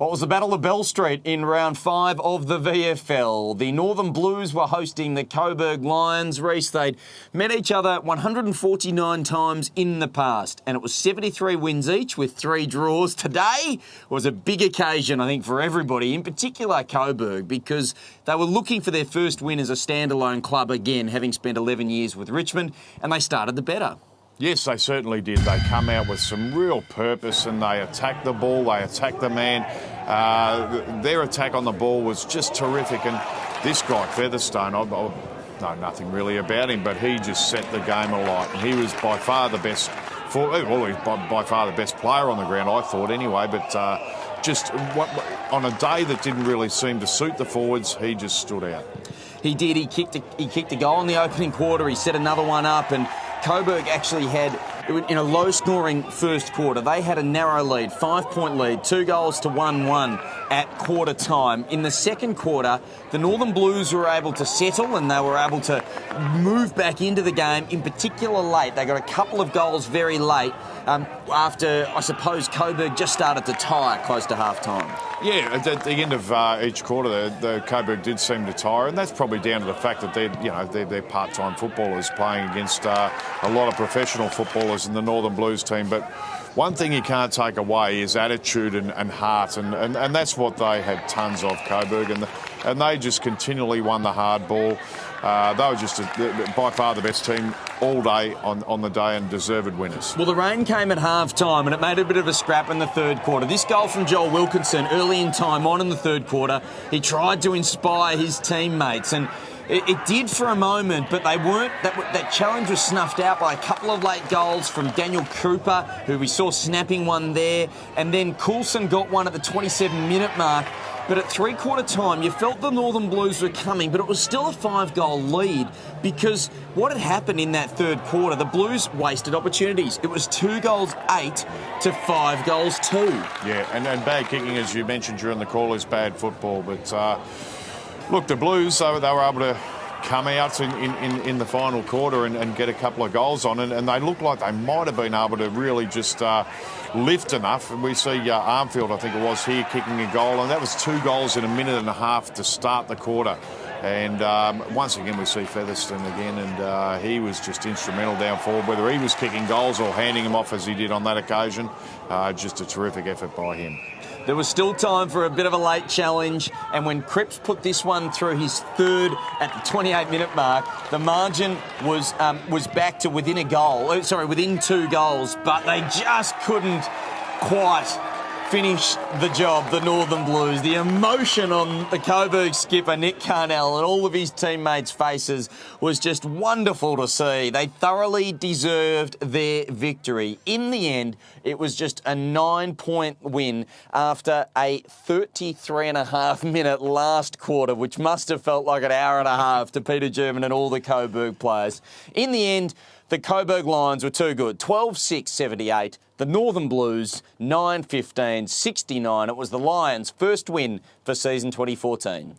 Well, it was the Battle of Bell Street in round 5 of the VFL. The Northern Blues were hosting the Coburg Lions. Reece, they'd met each other 149 times in the past, and it was 73 wins each with 3 draws. Today was a big occasion, I think, for everybody, in particular Coburg, because they were looking for their first win as a standalone club again, having spent 11 years with Richmond, and they started the better. Yes, they certainly did. They come out with some real purpose and they attacked the ball, they attacked the man. Their attack on the ball was just terrific. And this guy, Featherstone, I know nothing really about him, but he just set the game alight. And he was by far the best, by far the best player on the ground, I thought anyway. But just on a day that didn't really seem to suit the forwards, he just stood out. He did. He kicked a goal in the opening quarter. He set another one up, and Coburg actually had, in a low-scoring first quarter, they had a narrow lead, 5-point lead, 2 goals to 1-1 at quarter time. In the second quarter, the Northern Blues were able to settle and they were able to move back into the game, in particular late. They got a couple of goals very late after, I suppose, Coburg just started to tire close to half-time. Yeah, at the end of each quarter, the Coburg did seem to tire, and that's probably down to the fact that they're part-time footballers playing against a lot of professional footballers in the Northern Blues team. But one thing you can't take away is attitude and heart, and that's what they had tons of, Coburg, and they just continually won the hard ball. They were just by far the best team all day on the day and deserved winners. Well, the rain came at half-time and it made a bit of a scrap in the third quarter. This goal from Joel Wilkinson early in time on in the third quarter, he tried to inspire his teammates, and it did for a moment, but they weren't. That challenge was snuffed out by a couple of late goals from Daniel Cooper, who we saw snapping one there, and then Coulson got one at the 27-minute mark. But at three-quarter time, you felt the Northern Blues were coming, but it was still a 5-goal lead because what had happened in that third quarter, the Blues wasted opportunities. It was 2 goals 8 to 5 goals 2. Yeah, and bad kicking, as you mentioned during the call, is bad football. But look, the Blues, they were able to come out in the final quarter and get a couple of goals on it, and they looked like they might have been able to really just lift enough. And we see Armfield, I think it was, here kicking a goal, and that was 2 goals in a minute and a half to start the quarter. And once again, we see Featherstone again, and he was just instrumental down forward, whether he was kicking goals or handing them off as he did on that occasion. Just a terrific effort by him. There was still time for a bit of a late challenge, and when Cripps put this one through his third at the 28-minute mark, the margin was back to within 2 goals, but they just couldn't quite finish the job, the Northern Blues. The emotion on the Coburg skipper, Nick Carnell, and all of his teammates' faces was just wonderful to see. They thoroughly deserved their victory. In the end, it was just a 9-point win after a 33.5-minute last quarter, which must have felt like an hour and a half to Peter German and all the Coburg players. In the end, the Coburg Lions were too good. 12-6-78. The Northern Blues, 9-15-69. It was the Lions' first win for season 2014.